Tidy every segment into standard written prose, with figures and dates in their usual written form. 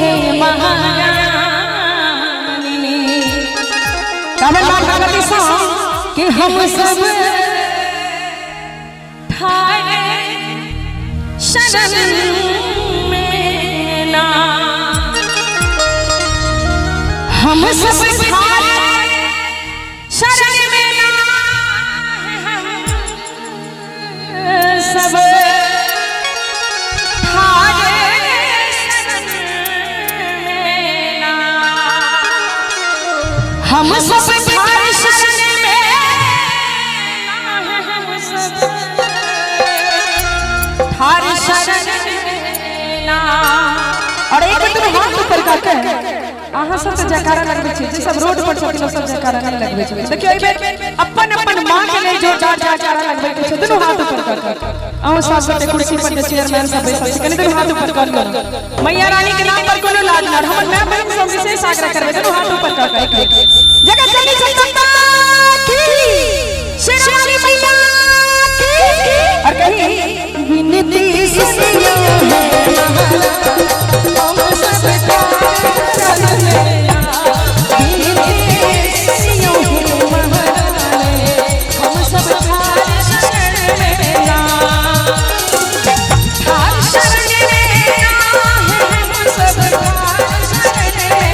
है महारानी कि हम सब ठाए शरण में ना हम सब ठाए शरण में ना सब हम सब थारे शरण में थारे शरण ना और एक तुम हाथ ऊपर करके आहा सब जयकारा लगबै छी जे सब रोड पर छथिन सब जयकारा नहीं लगबै छी देखियो एबे अपन अपन मां के लेल जो जयकारा लगबै के छै दुनु हाथ ऊपर करके अहो सब गोटे कुर्सी पर के चेयरमैन सब बैसल छै कनी दुनु हाथ ऊपर कर लो मैया रानी के नाम पर कोनो लाज ना हमर मैं बहन सब विशेष आग्रह करबै दुनु हाथ ऊपर करके जगत जननी जगदम्बा की शेरावाली मैया की और कहीं विनती सुनियो है हम सब शरण में विनती सुनियो है महारानी हम सब शरण में थार शरण में हम सब शरण में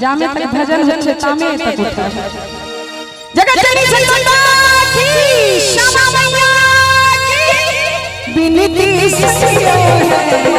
जामे तक भजन होछे तामे तक उठा जगत जननी जगदम्बा की श्यामा मैया की विनती सुनियो है।